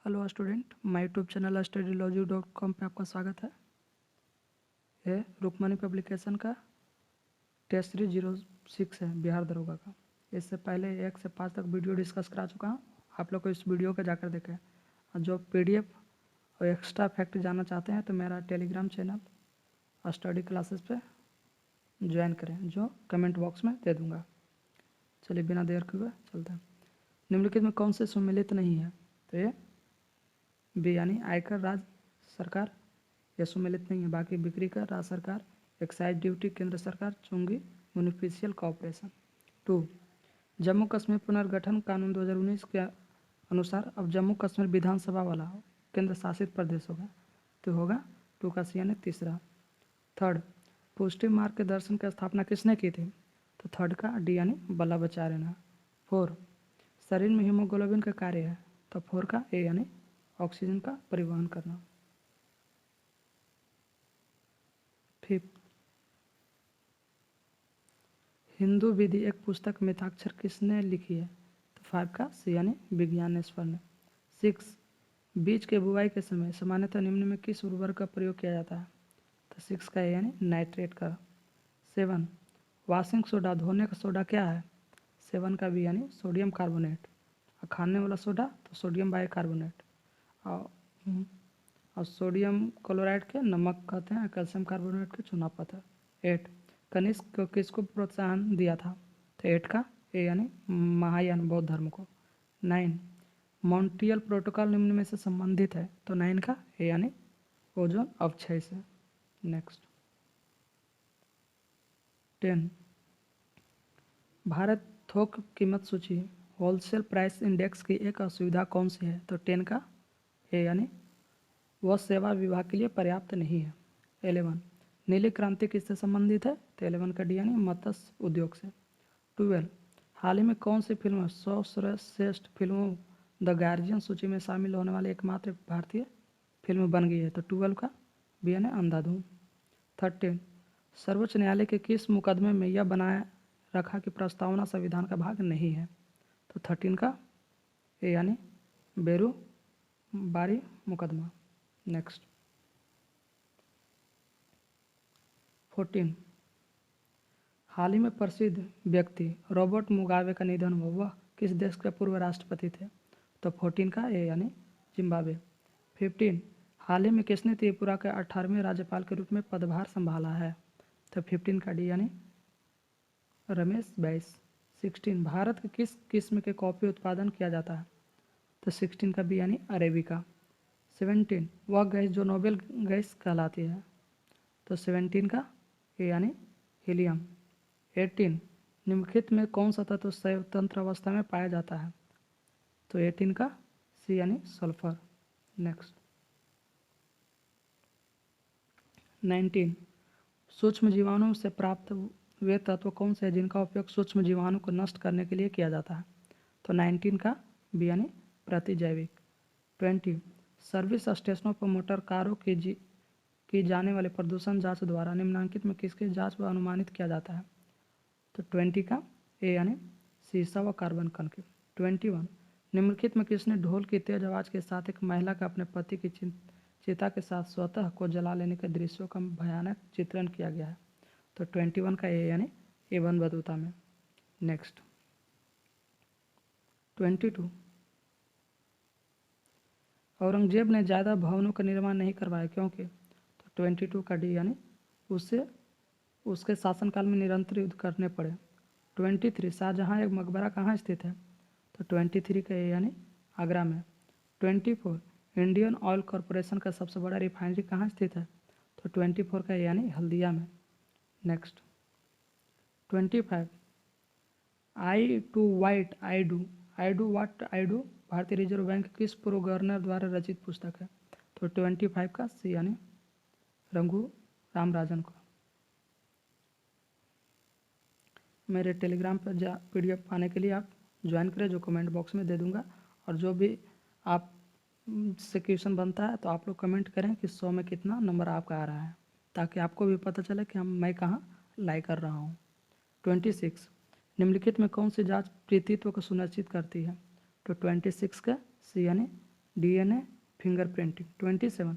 Hello student, my YouTube channel studylogic.com पे आपका स्वागत है। ये रुक्मणी पब्लिकेशन का टेस्ट 306 है, बिहार दरोगा का। इससे पहले 1 से 5 तक वीडियो डिस्कस करा चुका हूँ। आप लोग को इस वीडियो को जाकर देखें। और जो पीडीएफ और एक्स्ट्रा फैक्ट जानना चाहते हैं तो मेरा टेलीग्राम चैनल स्टडी क्लासेस पे ज्वाइन करें, जो कमेंट बॉक्स में दे दूँगा। चलिए बिना देर किए चलते हैं। निम्नलिखित में कौन से सम्मिलित नहीं है? तो ये बी यानी आयकर राज्य सरकार, यह सम्मिलित नहीं है। बाकी बिक्री कर राज्य सरकार, एक्साइज ड्यूटी केंद्र सरकार, चुंगी म्यूनिसिपल कॉरपोरेशन। 2, जम्मू कश्मीर पुनर्गठन कानून 2019 के अनुसार अब जम्मू कश्मीर विधानसभा वाला केंद्र शासित प्रदेश होगा, तो होगा 2 का सी यानी तीसरा। 3, पुष्टि मार्ग के दर्शन की स्थापना किसने की थी? तो 3 का डी यानी वल्लभाचार्य ने। 4, शरीर में हीमोग्लोबिन का कार्य है, तो 4 का ए यानी ऑक्सीजन का परिवहन करना। 5, हिंदू विधि एक पुस्तक मिताक्षर किसने लिखी है? तो 5 का सी यानी विज्ञानेश्वर ने। 6, बीज के बुआई के समय सामान्यतः निम्न में किस उर्वरक का प्रयोग किया जाता है? तो 6 का ए यानी नाइट्रेट का। 7, वॉशिंग सोडा धोने का सोडा क्या है? 7 का बी यानी सोडियम कार्बोनेट। और खाने वाला सोडा तो सोडियम बाइकार्बोनेट। और सोडियम क्लोराइड के नमक कहते हैं, कैल्शियम कार्बोनेट के चूना पत्थर। 8, कनिष्क को किसको प्रोत्साहन दिया था? तो 8 का ए यानी महायान बौद्ध धर्म को। 9, मॉन्ट्रियल प्रोटोकॉल निम्न में से संबंधित है, तो 9 का ए यानी ओजोन अवक्षय से। नेक्स्ट 10, भारत थोक कीमत सूची होलसेल प्राइस इंडेक्स की एक असुविधा कौन सी है? तो 10 का ए यानी वह सेवा विभाग के लिए पर्याप्त नहीं है। 11, नीली क्रांति किससे संबंधित है? तो 11 का डी यानी मत्स्य उद्योग से। 12, हाल ही में कौन सी फिल्म 100 श्रेष्ठ फिल्मों द गार्जियन सूची में शामिल होने वाली एकमात्र भारतीय फिल्म बन गई है? तो 12 का बी यानी अंधाधुन। 13, सर्वोच्च न्यायालय के किस मुकदमे में यह बनाया रखा कि प्रस्तावना संविधान का भाग नहीं है? तो 13 का ए यानी बेरू बारी मुकदमा। नेक्स्ट 14, हाल ही में प्रसिद्ध व्यक्ति रॉबर्ट मुगाबे का निधन हुआ, वह किस देश के पूर्व राष्ट्रपति थे? तो 14 का ए यानी जिम्बाब्वे। 15, हाल ही में किसने त्रिपुरा के 18वें राज्यपाल के रूप में पदभार संभाला है? तो 15 का डी यानी रमेश बैस। 16, भारत के किस किस्म के कॉफ़ी उत्पादन किया जाता है? तो 16 का बी यानी अरेबिका। 17, वह गैस जो नोबेल गैस कहलाती है? तो 17 का ए यानी हीलियम। 18, निम्नलिखित में कौन सा तत्व स्वतंत्र अवस्था में पाया जाता है? तो 18 का सी यानी सल्फर। नेक्स्ट 19, सूक्ष्म जीवाणु से प्राप्त वे तत्व कौन से हैं जिनका उपयोग सूक्ष्म जीवाणु को नष्ट करने के लिए किया जाता है? तो 19 का बी यानी प्रतिजैविक। 20, सर्विस स्टेशनों पर मोटर कारों की जाने वाले प्रदूषण जांच द्वारा निम्नलिखित में किसकी जांच व अनुमानित किया जाता है? तो 20 का ए यानी शीशा व कार्बन कण की। 21, निम्नलिखित में किसने ढोल की तेज आवाज़ के साथ एक महिला का अपने पति की चिता के साथ स्वतः को जला लेने के दृश्यों का भयानक चित्रण किया गया है? तो 21 का ए यानी एवन बदूता में। नेक्स्ट 22, औरंगजेब ने ज़्यादा भवनों का निर्माण नहीं करवाया, क्योंकि? तो 22 का डी यानी उससे उसके शासनकाल में निरंतर युद्ध करने पड़े। 23, शाहजहाँ एक मकबरा कहाँ स्थित है? तो 23 का ए यानी आगरा में। 24, इंडियन ऑयल कॉरपोरेशन का सबसे बड़ा रिफाइनरी कहाँ स्थित है? तो 24 का ए यानी हल्दिया में। Next 25, I to wait I do what I do भारतीय रिजर्व बैंक किस पूर्व गवर्नर द्वारा रचित पुस्तक है? तो 25 का सी यानी रघु राम राजन को। मेरे टेलीग्राम पर पीडीएफ पाने के लिए आप ज्वाइन करें, जो कमेंट बॉक्स में दे दूंगा। और जो भी आप से क्वेश्चन बनता है तो आप लोग कमेंट करें कि 100 में कितना नंबर आपका आ रहा है, ताकि आपको भी पता चले कि मैं कहाँ लाई कर रहा हूँ। 26, निम्नलिखित में कौन सी जांच पितृत्व को सुनिश्चित करती है? तो 26 का सी यानी DNA फिंगरप्रिंटिंग। 27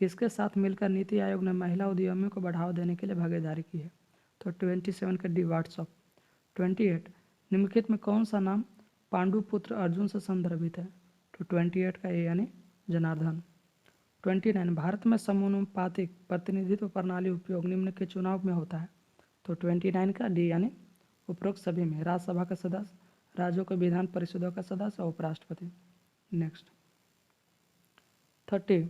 किसके साथ मिलकर नीति आयोग ने महिला उद्यमियों को बढ़ावा देने के लिए भागीदारी की है? तो 27 का डी व्हाट्सअप। 28 निम्नलिखित में कौन सा नाम पांडुपुत्र अर्जुन से संदर्भित है? तो 28 का ए यानी जनार्दन। 29 भारत में समानुपातिक प्रतिनिधित्व प्रणाली उपयोग निम्न के चुनाव में होता है? तो 29 का डी यानी उपरोक्त सभी में, राज्यसभा का सदस्य, राज्यों के विधान परिषदों का सदस्य और उपराष्ट्रपति। नेक्स्ट 30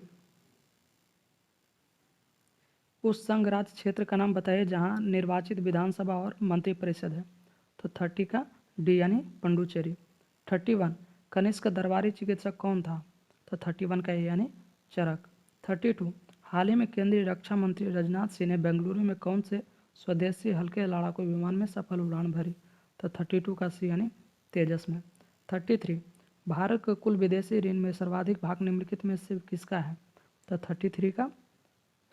उस संघ राज्य क्षेत्र का नाम बताइए जहां निर्वाचित विधानसभा और मंत्रिपरिषद है? तो 30 का डी यानी पंडुचेरी। 31 कनिष्क दरबारी चिकित्सक कौन था? तो 31 का ए यानी चरक। 32 हाल ही में केंद्रीय रक्षा मंत्री राजनाथ सिंह ने बेंगलुरु में कौन से स्वदेशी हल्के लड़ाकू विमान में सफल उड़ान भरी? तो 32 का सी यानी तेजस में। 33 भारत के कुल विदेशी ऋण में सर्वाधिक भाग निम्नलिखित में से किसका है? तो 33 का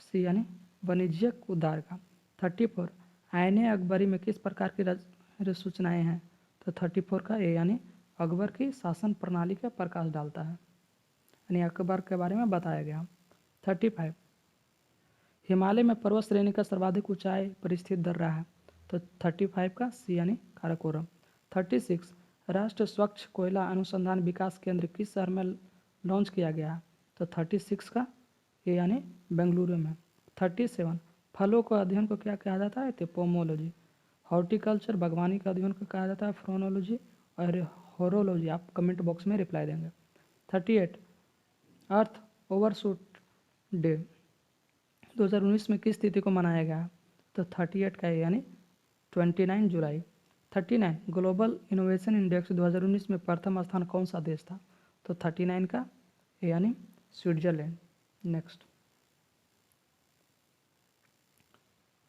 सी यानी वाणिज्यिक उद्धार का। 34 आईने अकबरी में किस प्रकार की सूचनाएं हैं? तो 34 का ए यानी अकबर की शासन प्रणाली का प्रकाश डालता है, यानी अकबर के बारे में बताया गया। 35 हिमालय में पर्वत श्रेणी का सर्वाधिक ऊंचाई पर स्थित दर्रा है? तो 35 का सी यानी काराकोरम। 36 राष्ट्रीय स्वच्छ कोयला अनुसंधान विकास केंद्र किस शहर में लॉन्च किया गया है? तो 36 का ए यानी बेंगलुरु में। 37 फलों के अध्ययन को क्या कहा जाता है? तो पोमोलॉजी। हॉर्टिकल्चर बागवानी का अध्ययन को कहा जाता है फ्रोनोलॉजी, और होरोलॉजी आप कमेंट बॉक्स में रिप्लाई देंगे। 38 अर्थ ओवरशूट डे 2019 में किस तिथि को मनाया गया? तो 38 का यानी 29 जुलाई। 39 ग्लोबल इनोवेशन इंडेक्स 2019 में प्रथम स्थान कौन सा देश था? तो 39 का यानी स्विट्जरलैंड। नेक्स्ट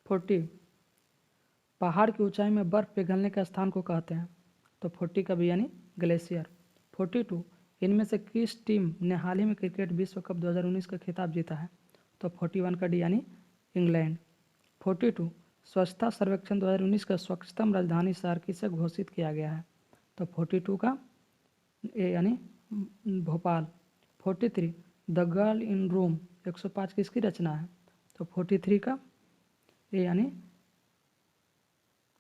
40 पहाड़ की ऊंचाई में बर्फ पिघलने के स्थान को कहते हैं? तो 40 का भी यानी ग्लेशियर। 42 इनमें से किस टीम ने हाल ही में क्रिकेट विश्व कप 2019 का खिताब जीता है? तो 41 का डी यानी इंग्लैंड। 42 स्वच्छता सर्वेक्षण 2019 का स्वच्छतम राजधानी शहर किसे घोषित किया गया है? तो 42 का ए यानी Bhopal. 43 the girl in room 105 किसकी रचना है? तो 43 का ए यानी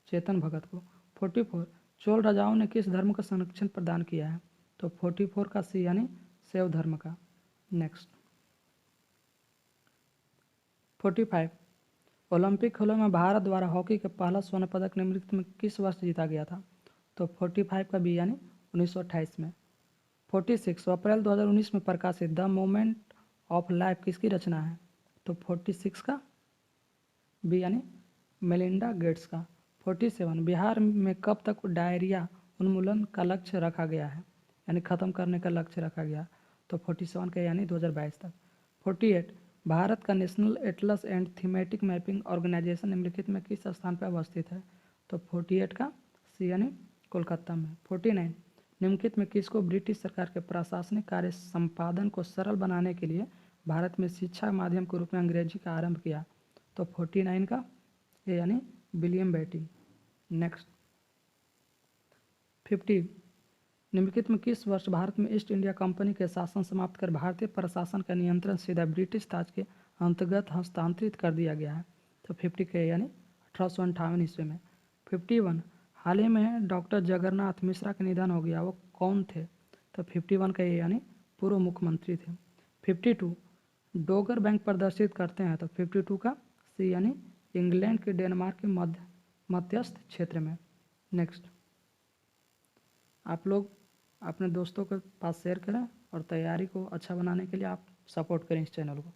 चेतन भगत को। 44 चोल राजाओं ने किस धर्म का संरक्षण प्रदान किया है? तो 44 का सी यानी शैव धर्म का। नेक्स्ट 45 ओलंपिक खेलों में भारत द्वारा हॉकी का पहला स्वर्ण पदक निम्नलिखित में किस वर्ष जीता गया था? तो 45 का बी यानी 1928 में। 46 अप्रैल 2019 में प्रकाशित द मोमेंट ऑफ लाइफ किसकी रचना है? तो 46 का बी यानी मेलिंडा गेट्स का। 47 बिहार में कब तक डायरिया उन्मूलन का लक्ष्य रखा गया है, यानी खत्म करने का लक्ष्य रखा गया? तो 47 का यानी 2022 तक। 48 भारत का national atlas and thematic mapping organisation निम्नलिखित में किस स्थान पर अवस्थित है? तो 48 का सी यानी कोलकाता में। 49 निम्नलिखित में किसको ब्रिटिश सरकार के प्रशासनिक कार्य संपादन को सरल बनाने के लिए भारत में शिक्षा माध्यम के रूप में अंग्रेजी का आरंभ किया? तो 49 का ए यानी विलियम बेटी। नेक्स्ट 50 निम्नलिखित में किस वर्ष भारत में ईस्ट इंडिया कंपनी के शासन समाप्त कर भारतीय प्रशासन का नियंत्रण सीधा ब्रिटिश ताज के अंतर्गत हस्तांतरित कर दिया गया है? तो 50 के यानी 1858 ईस्वी में। 51 हाल ही में डॉक्टर जगन्नाथ मिश्रा का निधन हो गया, वो कौन थे? तो 51 का ये यानी पूर्व मुख्यमंत्री थे। 52 डोगर बैंक प्रदर्शित करते हैं? तो 52 का सी यानी इंग्लैंड के डेनमार्क के मध्यस्थ क्षेत्र में। नेक्स्ट आप लोग अपने दोस्तों के पास शेयर करें और तैयारी को अच्छा बनाने के लिए आप सपोर्ट करें इस चैनल को।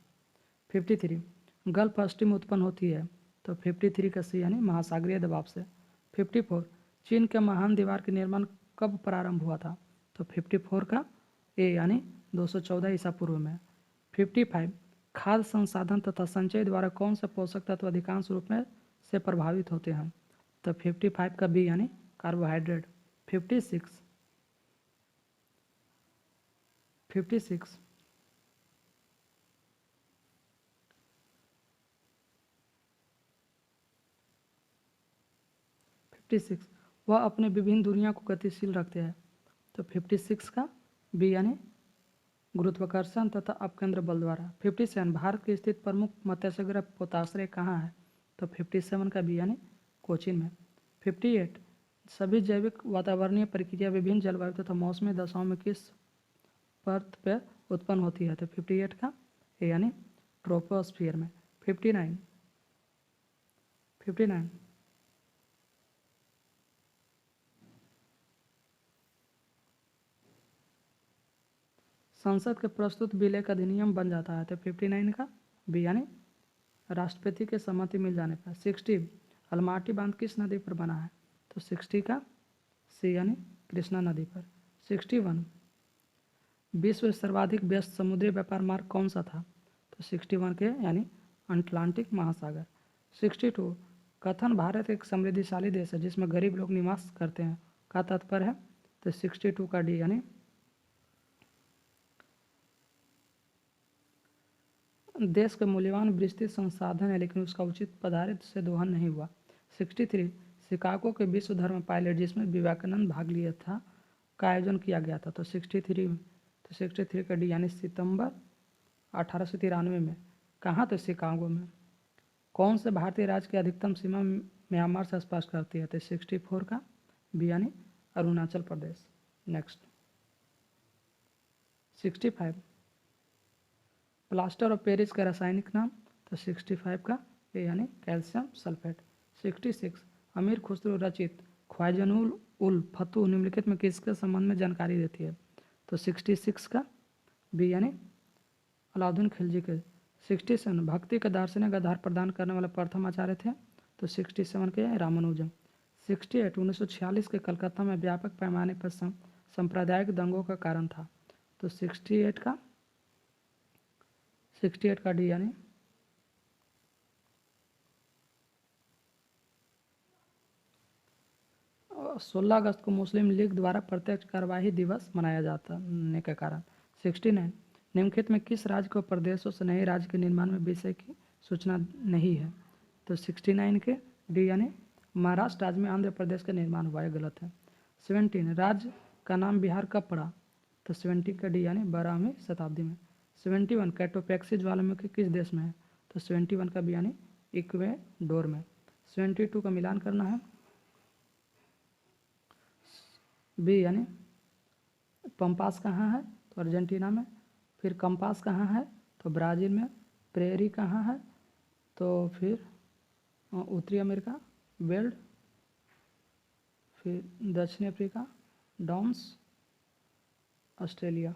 53 गल्फ स्ट्रीम उत्पन्न होती है? तो 53 का सी यानी महासागरीय दबाव से। 54 चीन के महान दीवार के निर्माण कब प्रारंभ हुआ था? तो 54 का ए यानी 214 ईसा पूर्व में। 55 खाद्य संसाधन तथा संचय द्वारा कौन से पोषक तत्व अधिकांश रूप में से प्रभावित होते हैं? तो 55 का बी यानी कार्बोहाइड्रेट। 56 56 वह अपने विभिन्न दुनिया को गतिशील रखते हैं? तो 56 का बी यानी गुरुत्वाकर्षण तथा अपकेंद्र बल द्वारा। 57 भारत की स्थित प्रमुख मत्स्यगृह पोताश्रय कहाँ है? तो 57 का बी यानी कोचीन में। 58 सभी जैविक वातावरणीय प्रक्रिया विभिन्न जलवायु तथा मौसमी दशाओं में किस परत पर उत्पन्न होती है? तो 58 का ए यानी ट्रोपोस्फियर में। 59 संसद के प्रस्तुत विलय का अधिनियम बन जाता है? तो 59 का बी यानी राष्ट्रपति के सहमति मिल जाने पर। 60 अलमाटी बांध किस नदी पर बना है? तो 60 का सी यानी कृष्णा नदी पर। 61 विश्व सर्वाधिक व्यस्त समुद्री व्यापार मार्ग कौन सा था? तो 61 के यानी अटलांटिक महासागर। 62 कथन भारत एक समृद्धिशाली देश है जिसमें गरीब लोग निवास करते हैं का तात्पर्य है? तो 62 का डी यानी देश के मूल्यवान विस्तृत संसाधन है लेकिन उसका उचित पदार्थ से दोहन नहीं हुआ। 63 शिकागो के विश्व धर्म पायलट जिसमें विवेकानंद भाग लिया था का आयोजन किया गया था? तो 63 का डी यानी सितंबर 1893 में। कहाँ? तो शिकागो में। कौन से भारतीय राज्य की अधिकतम सीमा म्यांमार से स्पर्श करती है? तो 64 का बी यानी Arunachal Pradesh. Next 65 plaster of Paris का रासायनिक नाम? तो 65 का ए यानी कैल्शियम सल्फेट। 66 अमीर खुसरो रचित ख्वाजनुल उल फतू निम्नलिखित में किसके संबंध में जानकारी देती है? तो 66 का बी यानी अलाउद्दीन खिलजी के। 67 भक्ति का दार्शनिक आधार प्रदान करने वाले प्रथम आचार्य थे? तो 67 के रामानुजम। 68 1946 के कलकत्ता में व्यापक पैमाने पर सांप्रदायिक दंगों का कारण था? तो 68 का डी यानी 16 अगस्त को मुस्लिम लीग द्वारा प्रत्यक्ष कार्यवाही दिवस मनाया जाने के कारण। 69 निम्नलिखित में किस राज्य को प्रदेशों से नए राज्य के निर्माण में विषय की सूचना नहीं है? तो 69 के डी यानी महाराष्ट्र राज्य में आंध्र प्रदेश का निर्माण हुआ, यह गलत है। 17 राज्य का नाम बिहार कब पड़ा? तो 70 का डी यानी 12वीं शताब्दी में। 71 कैटोपैक्सी ज्वालामुखी किस देश में है? तो 71 का बी यानी इक्वेडोर में। 72 का मिलान करना है, बी यानी पंपास कहाँ है? तो अर्जेंटीना में। फिर कंपास कहाँ है? तो ब्राज़ील में। प्रेरी कहाँ है? तो फिर उत्तरी अमेरिका बेल्ट। फिर दक्षिण अफ्रीका डॉम्स, ऑस्ट्रेलिया।